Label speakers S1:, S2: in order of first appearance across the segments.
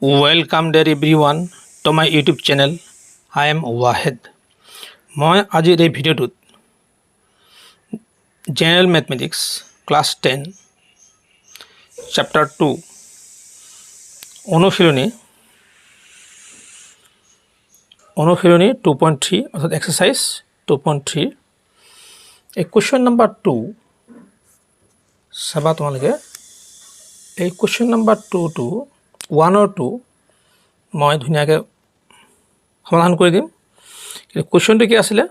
S1: Welcome there everyone to my YouTube channel. I am Wahed. মই আজিৰ এই ভিডিঅ'টোত জেনেৰেল মেথমেটিক্স ক্লাছ 10 চেপ্টাৰ 2 অনুশীলনী 2.3 অৰ্থাৎ এক্সাৰসাইজ 2.3 এই কুৱেশ্যন নম্বৰ 2 চাবা তোমালোকে এই কুৱেশ্যন নম্বৰ 2 1 or 2 মই ধুনীয়াকৈ সমাধান কৰি দিম। কুৱেশ্যনটো কি আছিলে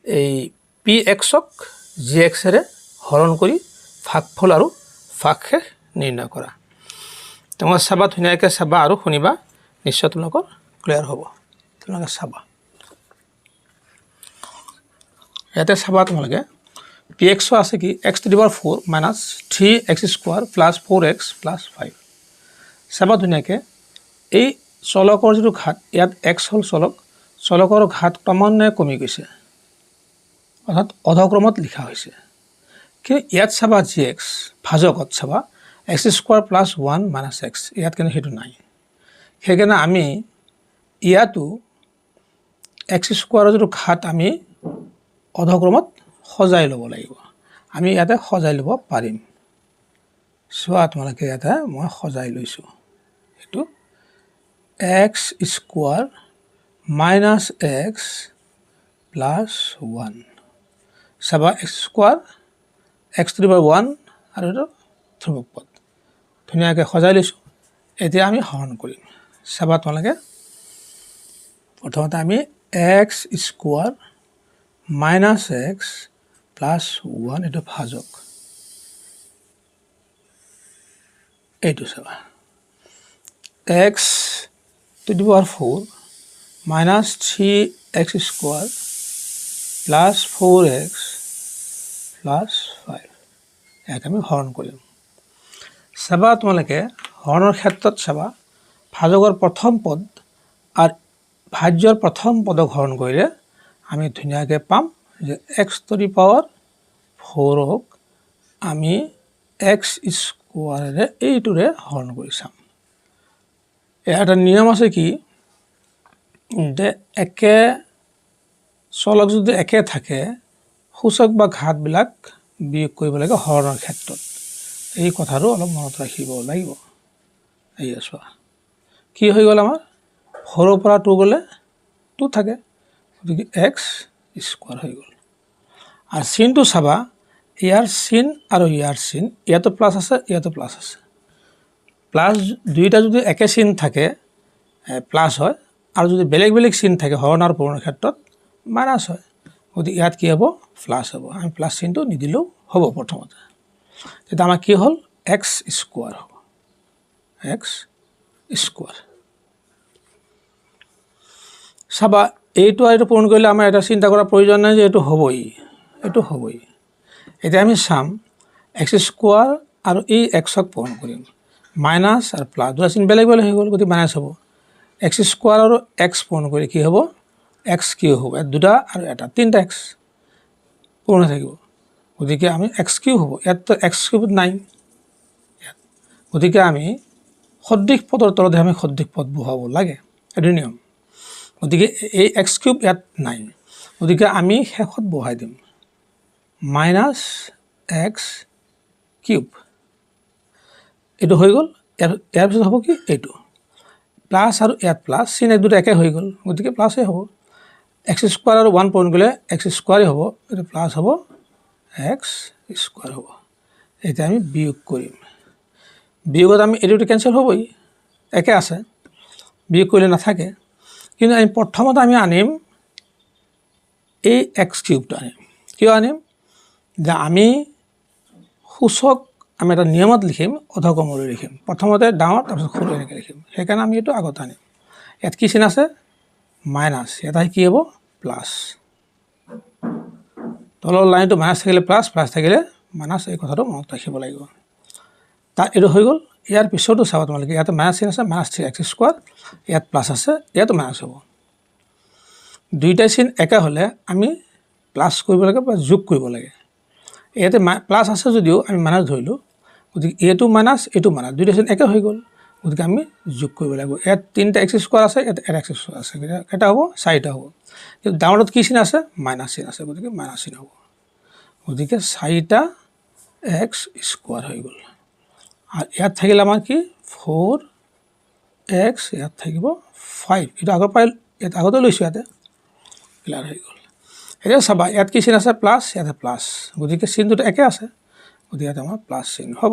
S1: এই পি এক্সক জি এক্সেৰে হৰণ কৰি ভাগফল আৰু ভাগশেষ নিৰ্ণয় কৰা। তোমালোকে চাবা ধুনীয়াকৈ চাবা আৰু শুনিবা নিশ্চয় তোমালোকৰ ক্লিয়াৰ হ'ব। তোমালোকে চাবা ইয়াতে চাবা তোমালোকে পি এক্সো আছে কি x to the power 4 minus 3x square plus 4x plus 5। চাবা ধুনীয়াকৈ এই চলকৰ যিটো ঘাত ইয়াত এক্স হ'ল চলকৰ ঘাত ক্ৰমান্বয়ে কমি গৈছে অৰ্থাৎ অধক্ৰমত লিখা হৈছে। কিন্তু ইয়াত চাবা জি এক্স ভাজকত চাবা x square plus 1 minus x ইয়াত কিন্তু সেইটো নাই। সেইকাৰণে আমি ইয়াতো এক্স স্কুৱাৰৰ যিটো ঘাত আমি অধক্ৰমত সজাই ল'ব লাগিব। আমি ইয়াতে সজাই ল'ব পাৰিম। চোৱা তোমালোকে ইয়াতে মই সজাই লৈছোঁ এইটো x square minus x plus 1 চাবা x square x to the power 1 আৰু এইটো ধ্ৰুৱক পদ ধুনীয়াকৈ সজাই লৈছোঁ। এতিয়া আমি হৰণ কৰিম। চাবা তোমালোকে প্ৰথমতে আমি x square minus x plus 1 এইটো ভাজক এইটো চাবা x to the power 4 minus 3x square plus 4x plus 5 ইয়াক আমি হৰণ কৰিম। চাবা তোমালোকে হৰণৰ ক্ষেত্ৰত চাবা ভাজকৰ প্ৰথম পদ আৰু ভাজ্যৰ প্ৰথম পদক হৰণ কৰিলে আমি ধুনীয়াকৈ পাম যে এক্স টু দি পাৱাৰ 4ক আমি এক্স স্কুৱাৰেৰে এইটোৰে হৰণ কৰি চাম। ইয়াৰ এটা নিয়ম আছে কি যে একে চলক যদি একে থাকে সূচক বা ঘাতবিলাক বিয়োগ কৰিব লাগে হৰণৰ ক্ষেত্ৰত। এই কথাটো অলপ মনত ৰাখিব লাগিব। এয়া চোৱা কি হৈ গ'ল আমাৰ 4ৰ পৰা 2 গ'লে 2 থাকে গতিকে এক্স স্কুৱাৰ হৈ গ'ল। আৰু চিনটো চাবা ইয়াৰ চিন আৰু ইয়াৰ চিন ইয়াতো প্লাছ আছে ইয়াতো প্লাছ আছে। প্লাছ দুইটা যদি একে চিন থাকে প্লাছ হয় আৰু যদি বেলেগ বেলেগ চিন থাকে হৰণ আৰু পূৰণৰ ক্ষেত্ৰত মাইনাছ হয়। গতিকে ইয়াত কি হ'ব প্লাছ হ'ব। আমি প্লাছ চিনটো নিদিলেও হ'ব প্ৰথমতে। তেতিয়া আমাৰ কি হ'ল এক্স স্কুৱাৰ হ'ব এক্স স্কুৱাৰ। চাবা এইটো আৰু এইটো পূৰণ কৰিলে আমাৰ এটা চিন্তা কৰাৰ প্ৰয়োজন নাই যে এইটো হ'বই এইটো হ'বই। এতিয়া আমি চাম এক্স স্কুৱাৰ আৰু এই এক্সক পূৰণ কৰিম মাইনাছ আৰু প্লাছ দুটা চিন বেলেগ বেলেগ হৈ গ'ল গতিকে মাইনাছ হ'ব। এক্স স্কুৱাৰ আৰু এক্স পূৰণ কৰি কি হ'ব এক্স কিউ হ'ব। ইয়াত দুটা আৰু এটা তিনিটা এক্স পূৰণ হৈ থাকিব গতিকে আমি এক্স কিউ হ'ব। ইয়াততো এক্স কিউবত নাই ইয়াত গতিকে আমি সদৃশ পদৰ তলতহে আমি সদৃশ পদ বহাব লাগে এইটো নিয়ম। গতিকে এই এক্স কিউব ইয়াত নাই গতিকে আমি শেষত বহাই দিম মাইনাছ এক্স কিউব এইটো হৈ গ'ল। ইয়াৰ পিছত হ'ব কি এইটো প্লাছ আৰু ইয়াত প্লাছ চিন এক দুটা একে হৈ গ'ল গতিকে প্লাছেই হ'ব। এক্স স্কুৱাৰ আৰু 1 পূৰণ কৰিলে এক্স স্কুৱাৰেই হ'ব এইটো প্লাছ হ'ব এক্স স্কুৱাৰ হ'ব। এতিয়া আমি বিয়োগ কৰিম। বিয়োগত আমি এইটো কেঞ্চেল হ'বই একে আছে বিয়োগ কৰিলে নাথাকে। কিন্তু আমি প্ৰথমতে আমি আনিম এই এক্স কিউবটো আনিম। কিয় আনিম যে আমি সূচক আমি এটা নিয়মত লিখিম অধক্ৰমলৈ লিখিম প্ৰথমতে ডাঙৰ তাৰপিছত সৰু এনেকৈ লিখিম। সেইকাৰণে আমি এইটো আগত আনিম। ইয়াত কি চিন আছে মাইনাছ ইয়াত আহি কি হ'ব প্লাছ। তলৰ লাইনটো মাইনাছ থাকিলে প্লাছ প্লাছ থাকিলে মাইনাছ এই কথাটো মনত ৰাখিব লাগিব। তাত এইটো হৈ গ'ল। ইয়াৰ পিছতো চাবা তোমালোকে ইয়াতে মাইনাছ চিন আছে মাইনাছ 3x স্কুৱাৰ ইয়াত প্লাছ আছে ইয়াতো মাইনাছ হ'ব। দুইটাই চিন একে হ'লে আমি প্লাছ কৰিব লাগে বা যোগ কৰিব লাগে। ইয়াতে প্লাছ আছে যদিও আমি মাইনাছ ধৰিলোঁ গতিকে এইটো মাইনাছ এইটো মাইনাছ দুইটা চিন একে হৈ গ'ল গতিকে আমি যোগ কৰিব লাগিব ইয়াত 3টা এক্স স্কোৱাৰ আছে ইয়াত এটা এক্স স্কোৱাৰ আছে কেইটা হ'ব 4টা হ'ব কিন্তু ডাঙৰটোত কি চিন আছে মাইনাছ চিন আছে গতিকে মাইনাছ চিন হ'ব গতিকে 4টা এক্স স্কোৱাৰ হৈ গ'ল আৰু ইয়াত থাকিল আমাৰ কি 4x ইয়াত থাকিব 5 এটা আগৰ পাই ইয়াত আগতে লৈছোঁ ইয়াতে ক্লিয়াৰ হৈ গ'ল এতিয়া চাবা ইয়াত কি চিন আছে প্লাছ ইয়াতে প্লাছ গতিকে চিনটো একে আছে গতিকে ইয়াত আমাৰ প্লাছ চিন হ'ব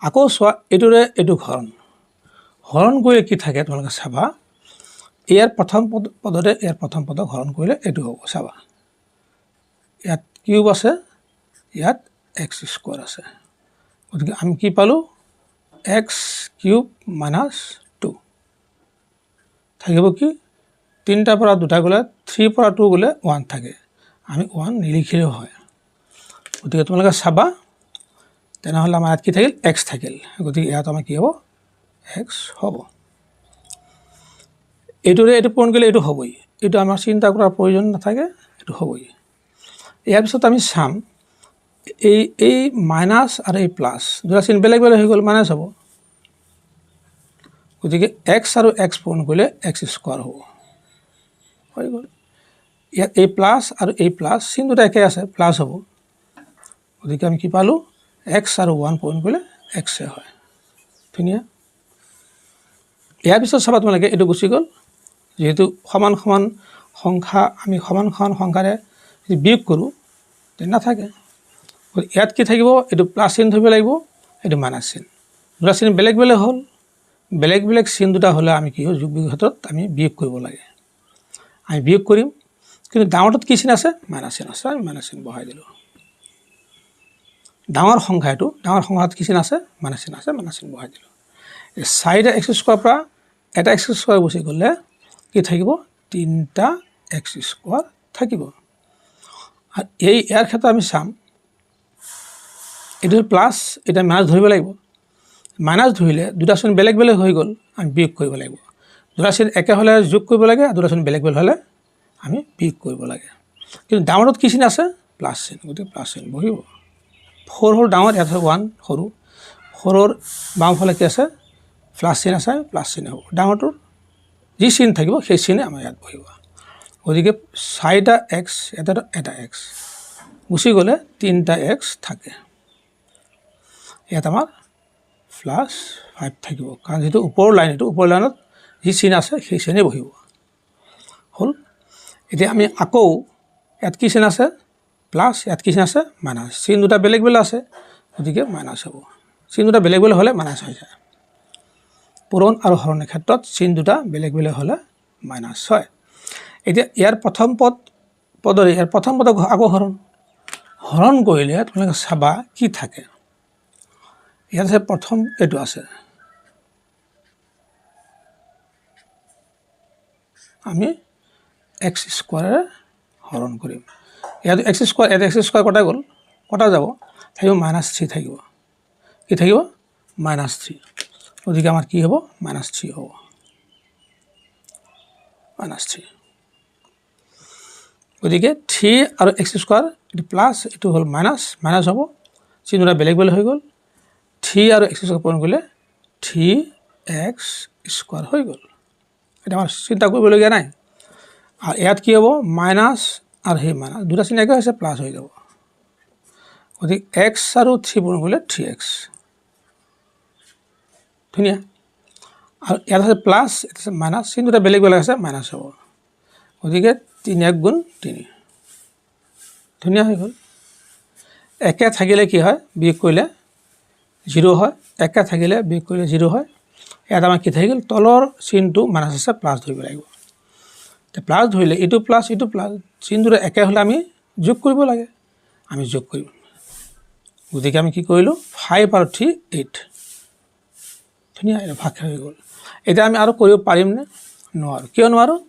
S1: আকৌ চোৱা এইটোৰে এইটো হৰণ কৰিলে কি থাকে তোমালোকে চাবা ইয়াৰ প্ৰথম পদতে ইয়াৰ প্ৰথম পদক হৰণ কৰিলে এইটো হ'ব চাবা ইয়াত কিউব আছে ইয়াত এক্স স্কোৱাৰ আছে গতিকে আমি কি পালোঁ x কিউব মাইনাছ 2 থাকিব কি 3টাৰ পৰা 2টা গ'লে 3 পৰা 2 গ'লে 1 থাকে আমি 1 নিলিখিলেও হয় গতিকে তোমালোকে চাবা তেনেহ'লে আমাৰ ইয়াত কি থাকিল x থাকিল গতিকে ইয়াত আমাৰ কি হ'ব x হ'ব এইটোৰে এইটো পূৰণ কৰিলে এইটো হ'বই এইটো আমাৰ চিন্তা কৰাৰ প্ৰয়োজন নাথাকে এইটো হ'বই ইয়াৰ পিছত আমি চাম এই মাইনাছ আৰু এই প্লাছ দুটা চিন বেলেগ বেলেগ হৈ গ'ল মাইনাছ হ'ব গতিকে x আৰু x পূৰণ কৰিলে x স্কোৱাৰ হ'ব হৈ গ'ল ইয়াত এই প্লাছ আৰু এই প্লাছ চিন দুটা একে আছে প্লাছ হ'ব গতিকে আমি কি পালোঁ x আৰু 1 পূৰণ কৰিলে x হয় ধুনীয়া ইয়াৰ পিছত চাবা তোমালোকে এইটো গুচি গ'ল যেহেতু সমান সমান সংখ্যা আমি সমান সমান সংখ্যাৰে যদি বিয়োগ কৰোঁ তেনে নাথাকে ইয়াত কি থাকিব এইটো প্লাছ চিন ধৰিব লাগিব এইটো মাইনাছ চিন দুটা চিন বেলেগ বেলেগ হ'ল বেলেগ বেলেগ চিন দুটা হ'লে আমি কি হয় যোগ বিয়োগৰ ক্ষেত্ৰত আমি বিয়োগ কৰিব লাগে আমি বিয়োগ কৰিম কিন্তু ডাঙৰটোত কি চিন আছে মাইনাছ চিন আছে আমি মাইনাছ চিন বহাই দিলোঁ ডাঙৰ সংখ্যাত কি চিন আছে মাইনাছ চিন আছে মাইনাছ চিন বহাই দিলোঁ 4টা এক্স স্কোৱাৰ পৰা এটা এক্স স্কোৱাৰ গুচি গ'লে কি থাকিব 3টা এক্স স্কোৱাৰ থাকিব আৰু ইয়াৰ ক্ষেত্ৰত আমি চাম এইটো প্লাছ এটা মাইনাছ ধৰিব লাগিব মাইনাছ ধৰিলে দুটা চিন বেলেগ বেলেগ হৈ গ'ল আমি বিয়োগ কৰিব লাগিব দুটা চিন একে হ'লে যোগ কৰিব লাগে দুটা চিন বেলেগ বেলেগ হ'লে আমি বিয়োগ কৰিব লাগে কিন্তু ডাঙৰটোত কি চিন আছে প্লাছ চিন গতিকে প্লাছ চিন বহিব 4 হ'ল ডাঙৰ ইয়াত 1 সৰু 4ৰ বাওঁফালে কি আছে প্লাছ চিন আছে প্লাছ চিন হ'ব ডাঙৰটোৰ যি চিন থাকিব সেই চিনে আমাৰ ইয়াত বহিব গতিকে 4টা এক্স এটা এক্স গুচি গ'লে 3টা এক্স থাকে ইয়াত আমাৰ প্লাছ 5 থাকিব কাৰণ যিটো ওপৰৰ লাইনত যি চিন আছে সেই চিনে বহিব হ'ল এতিয়া আমি আকৌ ইয়াত কি চিন আছে প্লাছ ইয়াত কি চিন আছে মাইনাছ চিন দুটা বেলেগ বেলেগ আছে গতিকে মাইনাছ হ'ব চিন দুটা বেলেগ বেলেগ হ'লে মাইনাছ হৈ যায় পূৰণ আৰু হৰণৰ ক্ষেত্ৰত চিন দুটা বেলেগ বেলেগ হ'লে মাইনাছ হয় এতিয়া ইয়াৰ প্ৰথম পদক আকৌ হৰণ কৰিলে তোমালোকে চাবা কি থাকে ইয়াত আছে প্ৰথম এইটো আছে আমি এক্স স্কোৱাৰেৰে হৰণ কৰিম ইয়াত এক্স স্কোৱাৰ কটা যাব থাকিব -3 থাকিব কি থাকিব -3 গতিকে আমাৰ কি হ'ব -3 হ'ব -3 গতিকে 3 আৰু এক্স স্কোৱাৰ এটো প্লাছ এটো হ'ল মাইনাছ হ'ব চিহ্নটা বেলেগ বেলেগ হৈ গ'ল 3 আৰু এক্স স্কোৱাৰ পূৰণ কৰিলে 3x স্কোৱাৰ হৈ গ'ল এটা আমাৰ চিন্তা কৰিবলগীয়া নাই আৰু ইয়াত কি হ'ব মাইনাছ আৰু সেই মাইনাছ দুটা চিহ্ন একে হৈছে প্লাছ হৈ যাব গতিকে x আৰু 3 পূৰণ কৰিলে 3x ধুনীয়া আৰু ইয়াত আছে প্লাছ এটা আছে মাইনাছ চিহ্ন দুটা বেলেগ বেলেগ আছে মাইনাছ হ'ব গতিকে 3 গুণ 3 ধুনীয়া হৈ গ'ল একে থাকিলে কি হয় বিয়োগ কৰিলে 0 হয় একে থাকিলে বিয়োগ কৰিলে 0 হয় ইয়াত আমাৰ কি থাকিল তলৰ চিহ্নটো মাইনাছ আছে প্লাছ ধৰিব লাগিব তে প্লাছ ধৰিলে ইটো প্লাছ চিহ্নটো একে হ'লে আমি যোগ কৰিব লাগে আমি যোগ কৰিম গতিকে আমি কি কৰিলোঁ 5 আৰু 3 8 ধুনীয়া এটা ভাগ হৈ গ'ল এতিয়া আমি আৰু কৰিব পাৰিমনে নোৱাৰোঁ কিয় নোৱাৰোঁ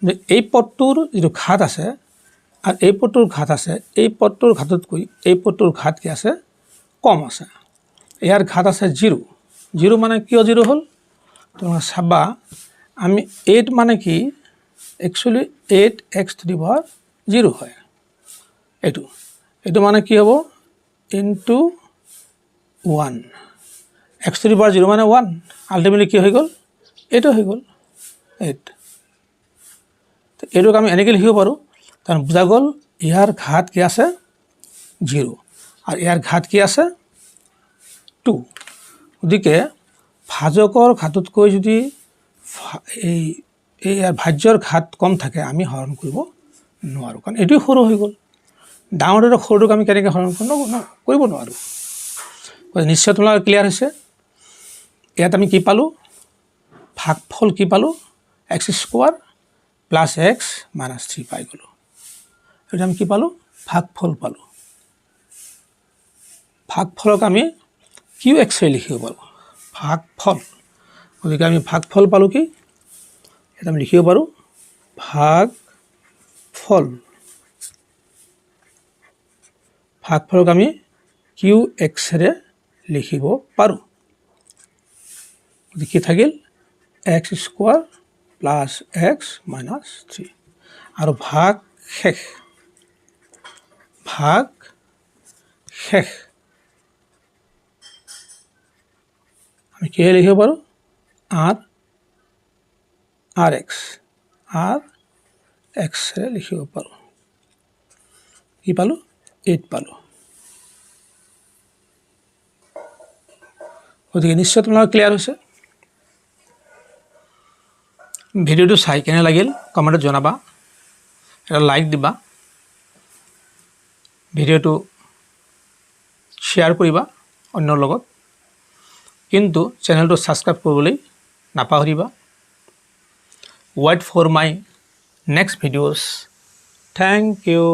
S1: যে এই পদটোৰ যিটো ঘাত আছে আৰু এই পদটোৰ ঘাত আছে এই পদটোৰ ঘাততকৈ এই পদটোৰ ঘাত কি আছে কম আছে ইয়াৰ ঘাত আছে 0 মানে কিয় 0 হ'ল তোমালোকে চাবা আমি 8 মানে কি actually 8x to the power 0 হয় এইটো মানে কি হ'ব into 1 x to the power 0 মানে 1 আল্টিমেটলি কি হৈ গ'ল এইটো হৈ গ'ল 8 তো এইটোক আমি এনেকৈ লিখিব পাৰোঁ কাৰণ বুজা গ'ল ইয়াৰ ঘাত কি আছে 0 আৰু ইয়াৰ ঘাত কি আছে 2 গতিকে ভাজকৰ ঘাততকৈ যদি এই ইয়াৰ ভাজ্যৰ ঘাত কম থাকে আমি হৰণ কৰিব নোৱাৰোঁ কাৰণ এইটোৱে সৰু হৈ গ'ল ডাঙৰটোৰ সৰুটোক আমি কেনেকৈ হৰণ কৰিব নোৱাৰোঁ নিশ্চয় তোমালোকৰ ক্লিয়াৰ হৈছে ইয়াত আমি কি পালোঁ ভাগফল কি পালোঁ x square plus x minus 3 পাই গ'লোঁ এইটো আমি কি পালোঁ ভাগফল পালোঁ ভাগফলক আমি কিউ এক্স লিখিব পাৰোঁ ভাগফল গতিকে আমি ভাগফল পালোঁ কি এটা আমি লিখিব পাৰোঁ ভাগফলক আমি কিউ এক্সৰে লিখিব পাৰোঁ গতিকে কি থাকিল x square plus x minus 3 আৰু ভাগ শেষ আমি কি লিখিব পাৰোঁ আৰ এক্সৰে লিখিব পাৰোঁ কি পালোঁ 8 পালোঁ গতিকে নিশ্চয় তোমালোকৰ ক্লিয়াৰ হৈছে ভিডিঅ'টো চাই কেনে লাগিল কমেণ্টত জনাবা এটা লাইক দিবা ভিডিঅ'টো শ্বেয়াৰ কৰিবা অন্যৰ লগত কিন্তু চেনেলটো ছাবস্ক্ৰাইব কৰিবলৈ নাপাহৰিবা wait for my next videos thank U